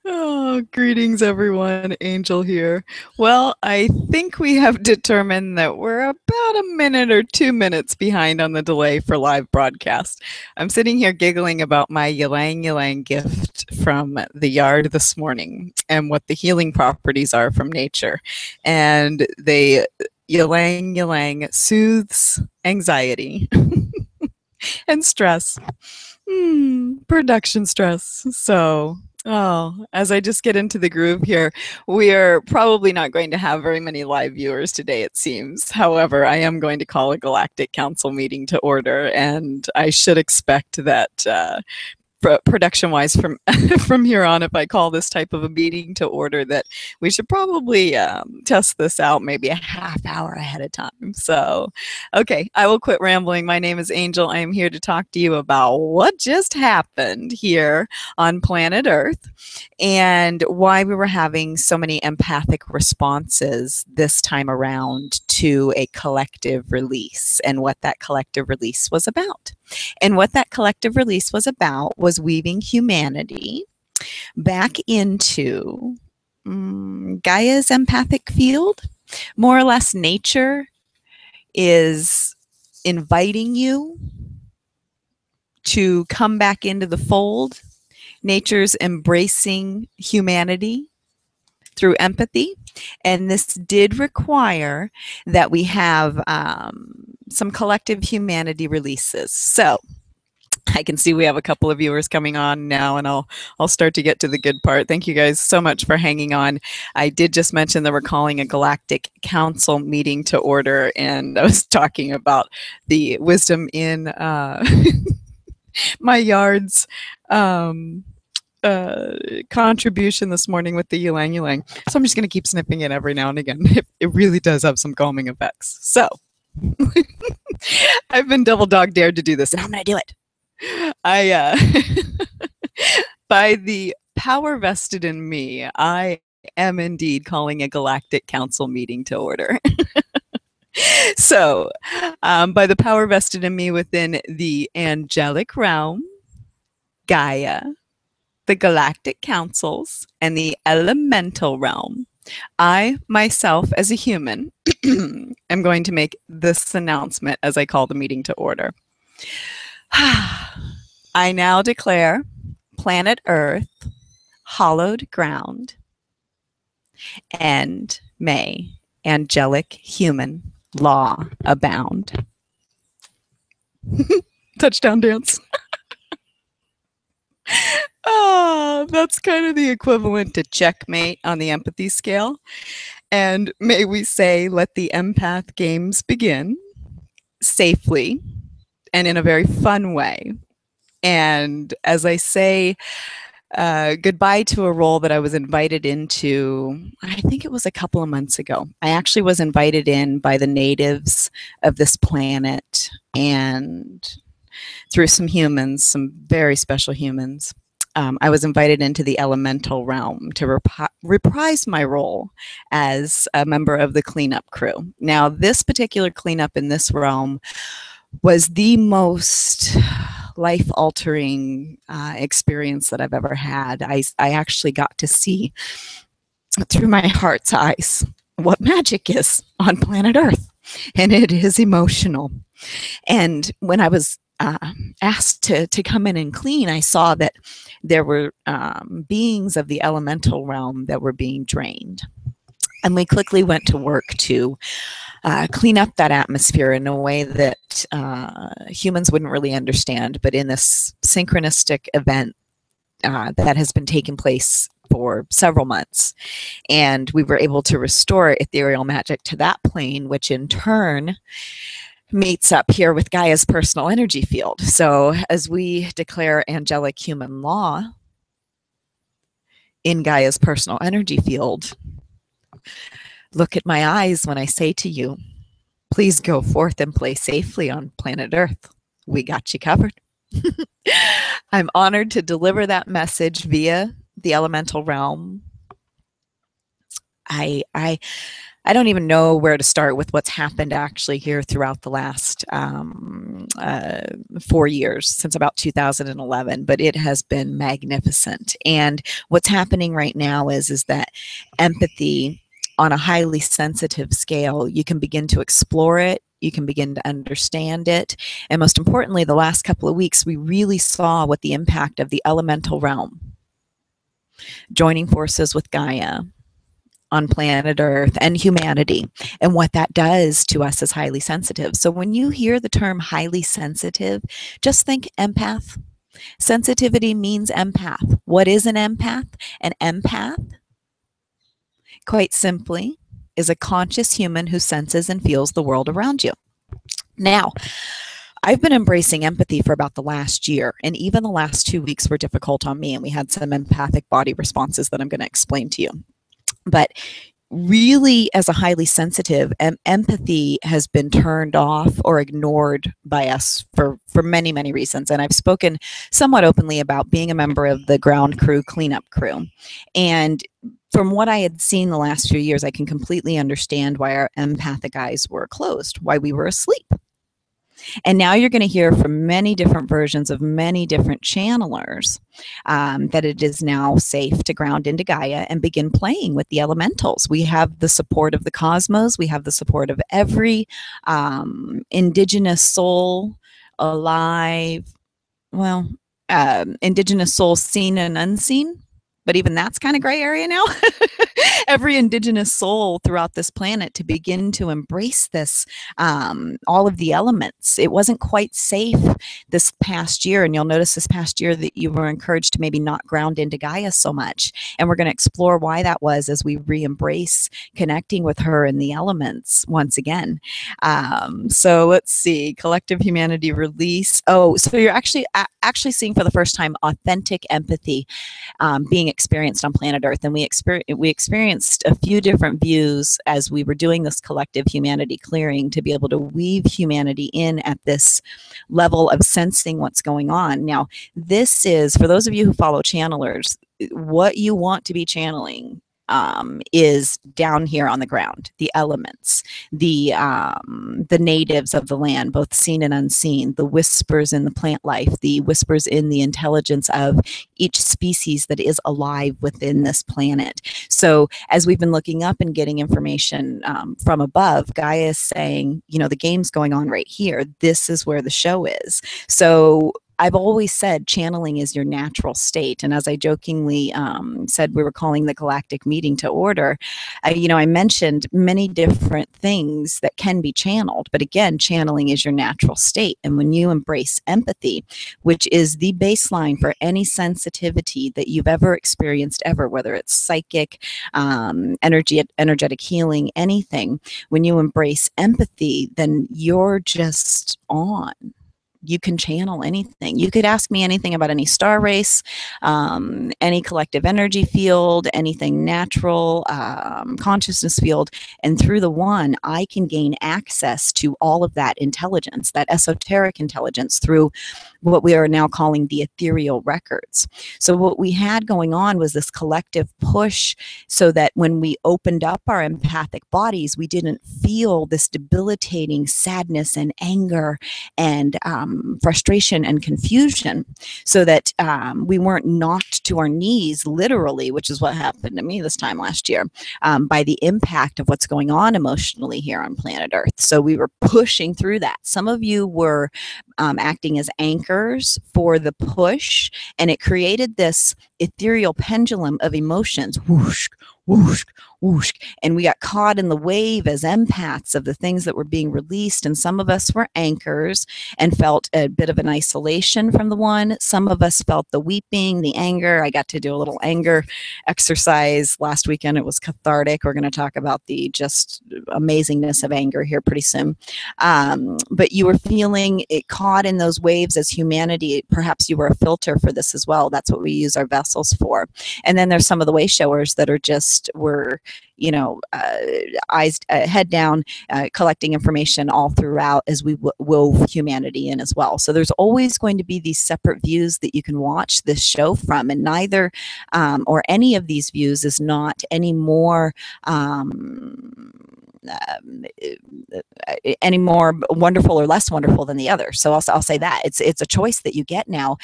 Oh, greetings, everyone. Angel here. Well, I think we have determined that we're about a minute or 2 minutes behind on the delay for live broadcast. I'm sitting here giggling about my ylang ylang gift from the yard this morning and what the healing properties are from nature. And they ylang ylang soothes anxiety and stress. Production stress. So, as I just get into the groove here, we are probably not going to have very many live viewers today, it seems. However, I am going to call a Galactic Council meeting to order, and I should expect that production wise from from here on, if I call this type of a meeting to order, that we should probably test this out maybe a half hour ahead of time. So okay, I will quit rambling. My name is Angel. I am here to talk to you about what just happened here on planet Earth and why we were having so many empathic responses this time around to a collective release, and what that collective release was about. And what that collective release was about was weaving humanity back into Gaia's empathic field. More or less, nature is inviting you to come back into the fold. Nature's embracing humanity through empathy. And this did require that we have some collective humanity releases. So I can see we have a couple of viewers coming on now, and I'll start to get to the good part. Thank you guys so much for hanging on. I did just mention that we're calling a Galactic Council meeting to order, and I was talking about the wisdom in my yard's contribution this morning with the ylang ylang. So I'm just going to keep snipping it every now and again. It really does have some calming effects. So I've been double dog dared to do this, and I'm going to do it. By the power vested in me, I am indeed calling a Galactic Council meeting to order. So, by the power vested in me within the angelic realm, Gaia, the galactic councils, and the elemental realm, I myself as a human am going to make this announcement as I call the meeting to order. I now declare planet Earth hallowed ground, and may angelic human law abound. Touchdown dance. That's kind of the equivalent to checkmate on the empathy scale. And may we say, let the empath games begin safely and in a very fun way. And as I say goodbye to a role that I was invited into, I think it was a couple of months ago. I actually was invited in by the natives of this planet, and through some humans, some very special humans. I was invited into the elemental realm to reprise my role as a member of the cleanup crew. Now, this particular cleanup in this realm was the most life-altering experience that I've ever had. I actually got to see through my heart's eyes what magic is on planet Earth, and it is emotional. And when I was asked to come in and clean, I saw that there were beings of the elemental realm that were being drained. And we quickly went to work to clean up that atmosphere in a way that humans wouldn't really understand. But in this synchronistic event that has been taking place for several months, and we were able to restore ethereal magic to that plane, which in turn meets up here with Gaia's personal energy field. So as we declare angelic human law in Gaia's personal energy field, look at my eyes when I say to you, please go forth and play safely on planet Earth. We got you covered. I'm honored to deliver that message via the elemental realm. I I don't even know where to start with what's happened actually here throughout the last 4 years, since about 2011, but it has been magnificent. And what's happening right now is that empathy on a highly sensitive scale, you can begin to explore it, you can begin to understand it. And most importantly, the last couple of weeks, we really saw what the impact of the elemental realm joining forces with Gaia on planet Earth and humanity, and what that does to us as highly sensitive. So when you hear the term highly sensitive, just think empath. Sensitivity means empath. What is an empath? An empath, quite simply, is a conscious human who senses and feels the world around you. Now, I've been embracing empathy for about the last year, and even the last 2 weeks were difficult on me, and we had some empathic body responses that I'm going to explain to you. But really, as a highly sensitive, empathy has been turned off or ignored by us for many, many reasons. And I've spoken somewhat openly about being a member of the ground crew cleanup crew. And from what I had seen the last few years, I can completely understand why our empathic eyes were closed, why we were asleep. And now you're going to hear from many different versions of many different channelers that it is now safe to ground into Gaia and begin playing with the elementals. We have the support of the cosmos. We have the support of every indigenous soul alive. Well, indigenous soul seen and unseen. But even that's kind of gray area now. Every indigenous soul throughout this planet to begin to embrace this, all of the elements. It wasn't quite safe this past year, and you'll notice this past year that you were encouraged to maybe not ground into Gaia so much. And we're going to explore why that was as we re-embrace connecting with her in the elements once again. So let's see, collective humanity release. Oh, so you're actually seeing for the first time authentic empathy being experienced on planet Earth. And we experienced a few different views as we were doing this collective humanity clearing to be able to weave humanity in at this level of sensing what's going on. Now, this is, for those of you who follow channelers, what you want to be channeling is down here on the ground, the elements, the natives of the land, both seen and unseen, the whispers in the plant life, the whispers in the intelligence of each species that is alive within this planet. So as we've been looking up and getting information from above, Gaia is saying, you know, the game's going on right here. This is where the show is. So I've always said channeling is your natural state. And as I jokingly said, we were calling the galactic meeting to order, I mentioned many different things that can be channeled. But again, channeling is your natural state. And when you embrace empathy, which is the baseline for any sensitivity that you've ever experienced ever, whether it's psychic, energetic healing, anything, when you embrace empathy, then you're just on. You can channel anything. You could ask me anything about any star race, any collective energy field, anything natural, consciousness field, and through the one, I can gain access to all of that intelligence, that esoteric intelligence, through what we are now calling the ethereal records. So what we had going on was this collective push so that when we opened up our empathic bodies, we didn't feel this debilitating sadness and anger and frustration and confusion, so that we weren't knocked to our knees, literally, which is what happened to me this time last year, by the impact of what's going on emotionally here on planet Earth. So we were pushing through that. Some of you were acting as anchors for the push, and it created this ethereal pendulum of emotions, whoosh, whoosh, whoosh, and we got caught in the wave as empaths of the things that were being released. And some of us were anchors and felt a bit of an isolation from the one. Some of us felt the weeping, the anger. I got to do a little anger exercise last weekend. It was cathartic. We're going to talk about the just amazingness of anger here pretty soon. But you were feeling it, caught in those waves as humanity. Perhaps you were a filter for this as well. That's what we use our vessels for. And then there's some of the way showers that are just, were, eyes, head down, collecting information all throughout as we wove humanity in as well. So there's always going to be these separate views that you can watch this show from, and neither or any of these views is not any more any more wonderful or less wonderful than the other. So I'll say that it's a choice that you get now,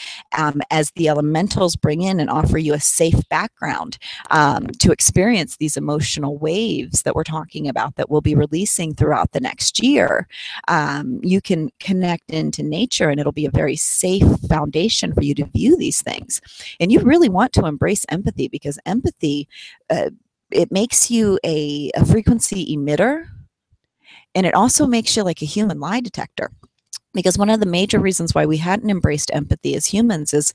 as the elementals bring in and offer you a safe background to experience these emotional waves that we're talking about that we'll be releasing throughout the next year. You can connect into nature, and it'll be a very safe foundation for you to view these things. And you really want to embrace empathy, because empathy, it makes you a frequency emitter, and it also makes you like a human lie detector. Because one of the major reasons why we hadn't embraced empathy as humans is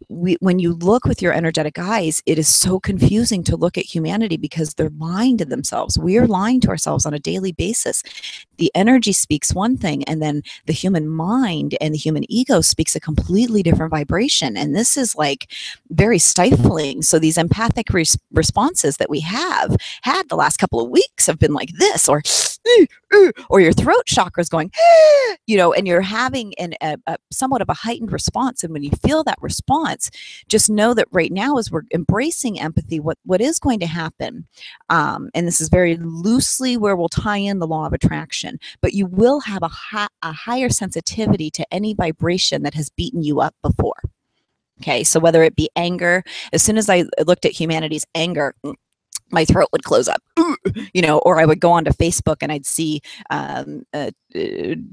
when you look with your energetic eyes, it is so confusing to look at humanity because they're lying to themselves. We are lying to ourselves on a daily basis. The energy speaks one thing, and then the human mind and the human ego speaks a completely different vibration. And this is like very stifling. So these empathic responses that we have had the last couple of weeks have been like this, or your throat chakra is going, and you're having a somewhat of a heightened response. And when you feel that response, just know that right now, as we're embracing empathy, what is going to happen, and this is very loosely where we'll tie in the law of attraction, but you will have a higher sensitivity to any vibration that has beaten you up before. Okay, so whether it be anger, as soon as I looked at humanity's anger, my throat would close up, or I would go onto Facebook and I'd see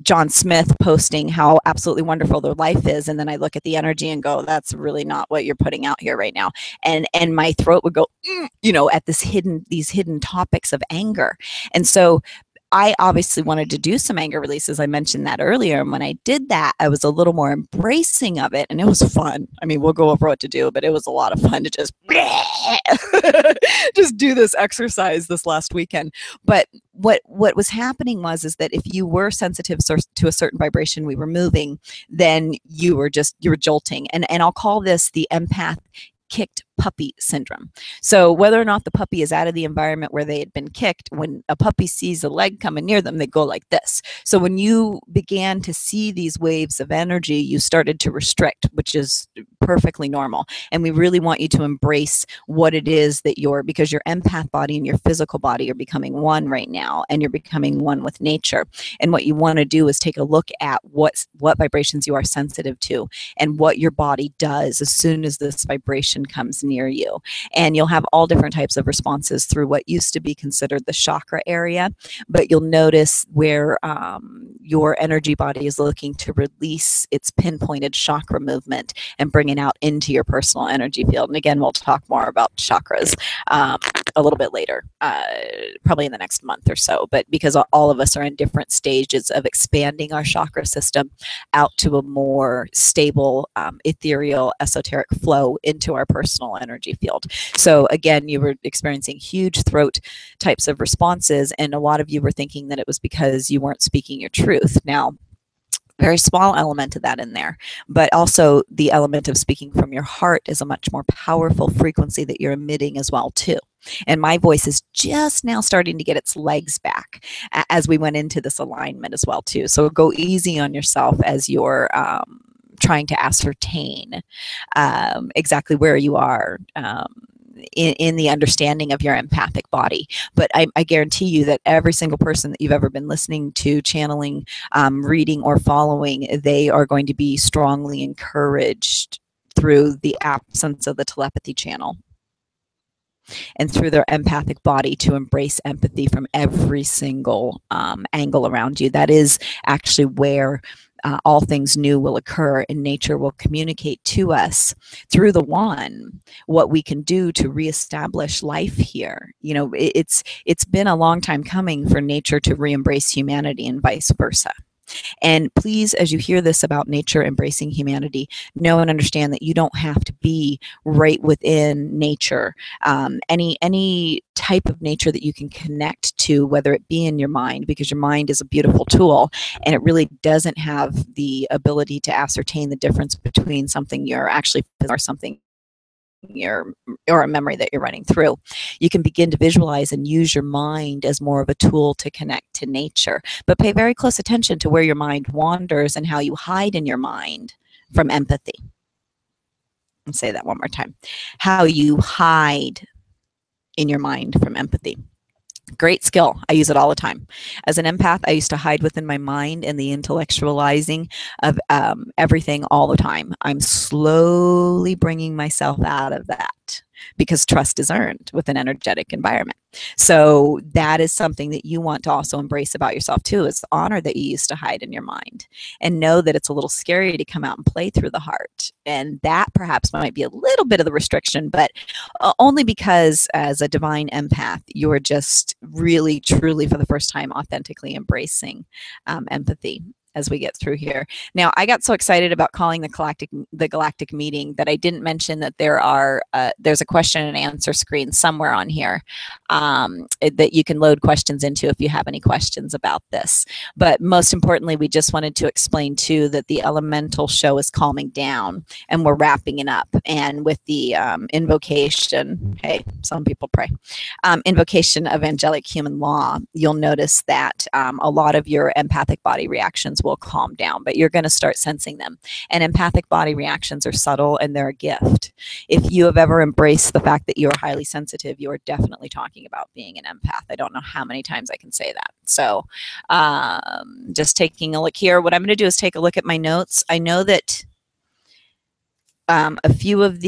John Smith posting how absolutely wonderful their life is, and then I look at the energy and go, that's really not what you're putting out here right now, and my throat would go, at these hidden topics of anger. And so I obviously wanted to do some anger releases. I mentioned that earlier. And when I did that, I was a little more embracing of it. And it was fun. I mean, we'll go over what to do, but it was a lot of fun to just do this exercise this last weekend. But what was happening is that if you were sensitive to a certain vibration we were moving, then you were jolting. And I'll call this the empath kicked puppy syndrome. So whether or not the puppy is out of the environment where they had been kicked, when a puppy sees a leg coming near them, they go like this. So when you began to see these waves of energy, you started to restrict, which is perfectly normal. And we really want you to embrace what it is that because your empath body and your physical body are becoming one right now, and you're becoming one with nature. And what you want to do is take a look at what vibrations you are sensitive to and what your body does as soon as this vibration comes near you. And you'll have all different types of responses through what used to be considered the chakra area, but you'll notice where your energy body is looking to release its pinpointed chakra movement and bring it out into your personal energy field. And again, we'll talk more about chakras a little bit later, probably in the next month or so, but because all of us are in different stages of expanding our chakra system out to a more stable, ethereal, esoteric flow into our personal energy field. So again, you were experiencing huge throat types of responses, and a lot of you were thinking that it was because you weren't speaking your truth. Now, very small element of that in there, but also the element of speaking from your heart is a much more powerful frequency that you're emitting as well too. And my voice is just now starting to get its legs back as we went into this alignment as well too. So go easy on yourself as you're trying to ascertain exactly where you are in the understanding of your empathic body. But I guarantee you that every single person that you've ever been listening to, channeling, reading, or following, they are going to be strongly encouraged through the absence of the telepathy channel and through their empathic body to embrace empathy from every single angle around you. That is actually where all things new will occur, and nature will communicate to us through the one what we can do to reestablish life here. It's been a long time coming for nature to re-embrace humanity and vice versa. And please, as you hear this about nature embracing humanity, know and understand that you don't have to be right within nature. Any type of nature that you can connect to, whether it be in your mind, because your mind is a beautiful tool, and it really doesn't have the ability to ascertain the difference between something you're actually or something or a memory that you're running through. You can begin to visualize and use your mind as more of a tool to connect to nature, but pay very close attention to where your mind wanders and how you hide in your mind from empathy. I'll say that one more time. How you hide in your mind from empathy. Great skill. I use it all the time. As an empath, I used to hide within my mind and the intellectualizing of everything all the time. I'm slowly bringing myself out of that because trust is earned with an energetic environment. So that is something that you want to also embrace about yourself too, is honor that you used to hide in your mind and know that it's a little scary to come out and play through the heart. And that perhaps might be a little bit of the restriction, but only because as a divine empath, you're just really, truly, for the first time, authentically embracing empathy as we get through here. Now, I got so excited about calling the galactic meeting that I didn't mention that there's a question and answer screen somewhere on here that you can load questions into if you have any questions about this. But most importantly, we just wanted to explain too that the elemental show is calming down and we're wrapping it up. And with the invocation, hey, some people pray, invocation of angelic human law, you'll notice that a lot of your empathic body reactions will calm down, but you're going to start sensing them. And empathic body reactions are subtle and they're a gift. If you have ever embraced the fact that you're highly sensitive, you are definitely talking about being an empath. I don't know how many times I can say that. So just taking a look here, what I'm going to do is take a look at my notes. I know that a few of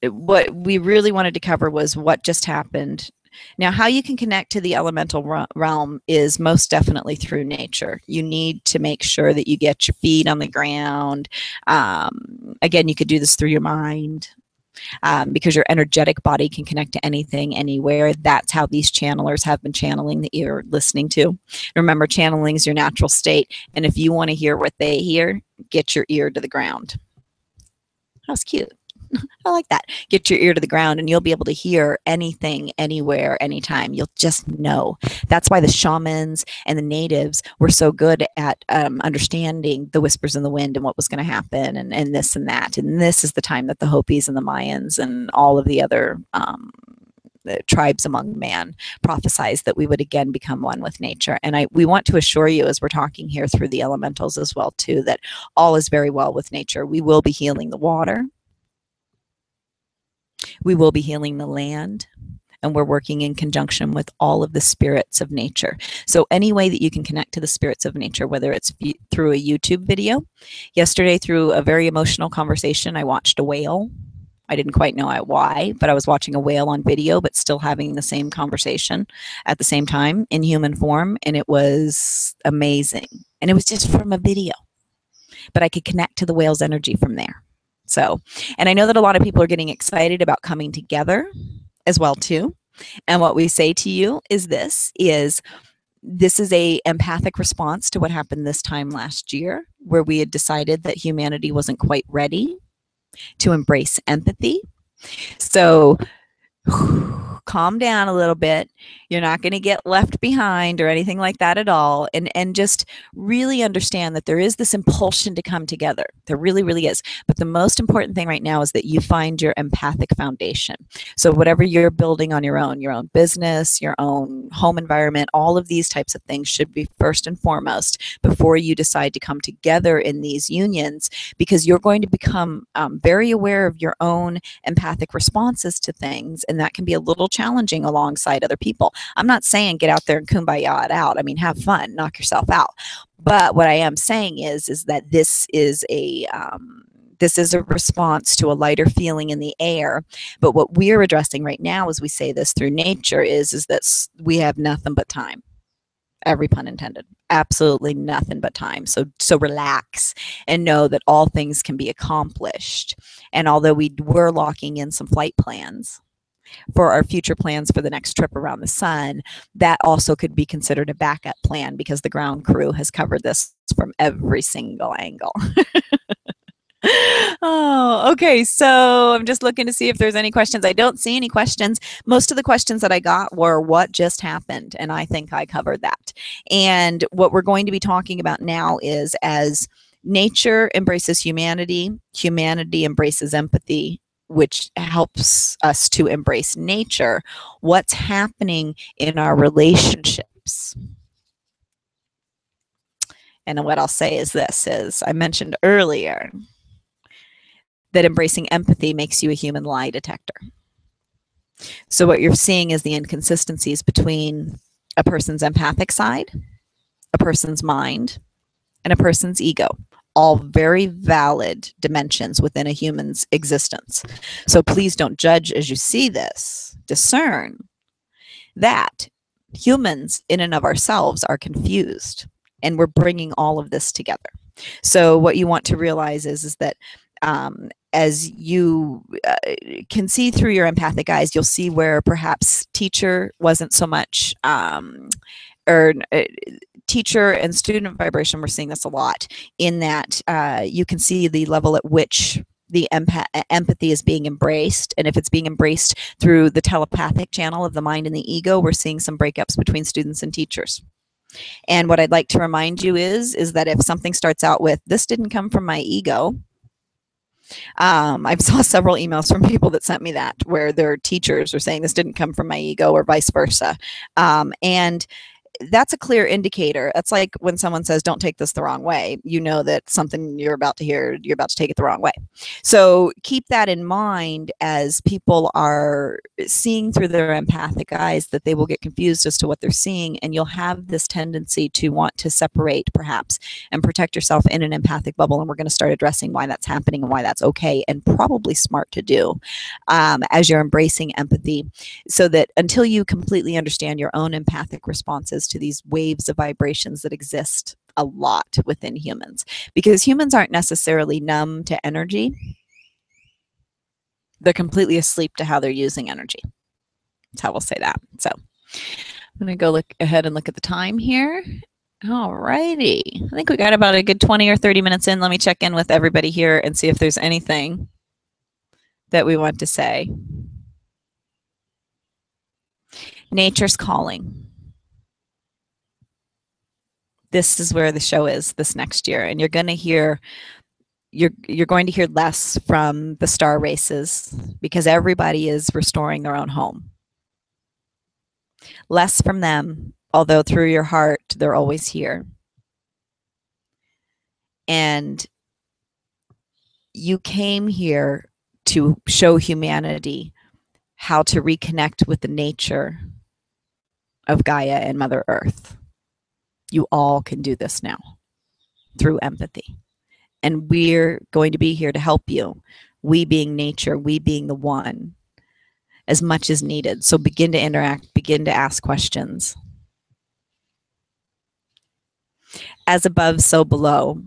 what we really wanted to cover was what just happened. Now, how you can connect to the elemental realm is most definitely through nature. You need to make sure that you get your feet on the ground. Again, you could do this through your mind. Because your energetic body can connect to anything, anywhere. That's how these channelers have been channeling that you're listening to. Remember, channeling is your natural state. And if you want to hear what they hear, get your ear to the ground. That's cute. I like that. Get your ear to the ground and you'll be able to hear anything, anywhere, anytime. You'll just know. That's why the shamans and the natives were so good at understanding the whispers in the wind and what was going to happen and this and that. And this is the time that the Hopis and the Mayans and all of the other the tribes among man prophesies that we would again become one with nature. And we want to assure you, as we're talking here through the elementals as well too, that all is very well with nature. We will be healing the water. We will be healing the land, and we're working in conjunction with all of the spirits of nature. So any way that you can connect to the spirits of nature, whether it's through a YouTube video. Yesterday, through a very emotional conversation, I watched a whale. I didn't quite know why, but I was watching a whale on video, but still having the same conversation at the same time in human form, and it was amazing. And it was just from a video, but I could connect to the whale's energy from there. So, and I know that a lot of people are getting excited about coming together as well too. And what we say to you is this is a empathic response to what happened this time last year, where we had decided that humanity wasn't quite ready to embrace empathy. So calm down a little bit. You're not going to get left behind or anything like that at all. And just really understand that there is this impulsion to come together. There really, really is. But the most important thing right now is that you find your empathic foundation. So whatever you're building on your own business, your own home environment, all of these types of things should be first and foremost before you decide to come together in these unions, because you're going to become very aware of your own empathic responses to things. And that can be a little challenging alongside other people. I'm not saying get out there and kumbaya it out. I mean, have fun, knock yourself out. But what I am saying is that this is a response to a lighter feeling in the air. But what we're addressing right now, as we say this through nature, is that we have nothing but time. Every pun intended. Absolutely nothing but time. So relax and know that all things can be accomplished. And although we were locking in some flight plans for our future plans for the next trip around the sun, that also could be considered a backup plan, because the ground crew has covered this from every single angle. Oh, okay. So I'm just looking to see if there's any questions. I don't see any questions. Most of the questions that I got were what just happened, and I think I covered that. And what we're going to be talking about now is, as nature embraces humanity, humanity embraces empathy, which helps us to embrace nature, what's happening in our relationships. And what I'll say is this, is I mentioned earlier that embracing empathy makes you a human lie detector. So what you're seeing is the inconsistencies between a person's empathic side, a person's mind, and a person's ego. All very valid dimensions within a human's existence. So please don't judge as you see this. Discern that humans, in and of ourselves, are confused, and we're bringing all of this together. So what you want to realize is that as you can see through your empathic eyes, you'll see where perhaps teacher wasn't so much or teacher and student vibration, we're seeing this a lot in that you can see the level at which the empathy is being embraced. And if it's being embraced through the telepathic channel of the mind and the ego, we're seeing some breakups between students and teachers. And what I'd like to remind you is that if something starts out with, this didn't come from my ego, I've saw several emails from people that sent me that where their teachers are saying this didn't come from my ego or vice versa. And that's a clear indicator. That's like when someone says, don't take this the wrong way, you know that something you're about to hear, you're about to take it the wrong way. So keep that in mind as people are seeing through their empathic eyes, that they will get confused as to what they're seeing. And you'll have this tendency to want to separate perhaps and protect yourself in an empathic bubble. And we're going to start addressing why that's happening and why that's okay and probably smart to do as you're embracing empathy, so that until you completely understand your own empathic responses to these waves of vibrations that exist a lot within humans, because humans aren't necessarily numb to energy. They're completely asleep to how they're using energy. That's how we'll say that. So I'm going to go look ahead and look at the time here. All righty. I think we got about a good 20 or 30 minutes in. Let me check in with everybody here and see if there's anything that we want to say. Nature's calling. This is where the show is this next year, and you're going to hear less from the star races because everybody is restoring their own home. Less from them, although through your heart they're always here. And you came here to show humanity how to reconnect with the nature of Gaia and Mother Earth. You all can do this now through empathy. And we're going to be here to help you. We being nature, we being the one, as much as needed. So begin to interact, begin to ask questions. As above, so below.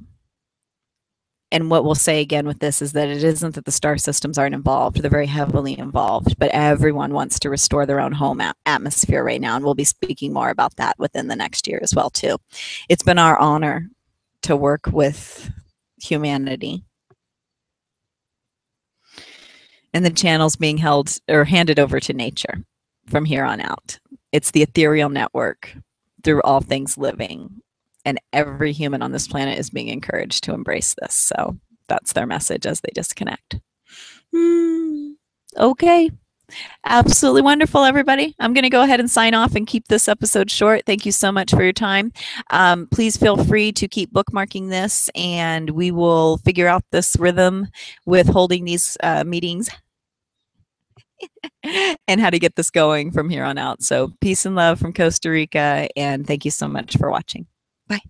And what we'll say again with this is that it isn't that the star systems aren't involved. They're very heavily involved, but everyone wants to restore their own home atmosphere right now. And we'll be speaking more about that within the next year as well, too. It's been our honor to work with humanity. And the channel's being held or handed over to nature from here on out. It's the ethereal network through all things living. And every human on this planet is being encouraged to embrace this. So that's their message as they disconnect. Okay. Absolutely wonderful, everybody. I'm going to go ahead and sign off and keep this episode short. Thank you so much for your time. Please feel free to keep bookmarking this, and we will figure out this rhythm with holding these meetings and how to get this going from here on out. So peace and love from Costa Rica, and thank you so much for watching. Bye.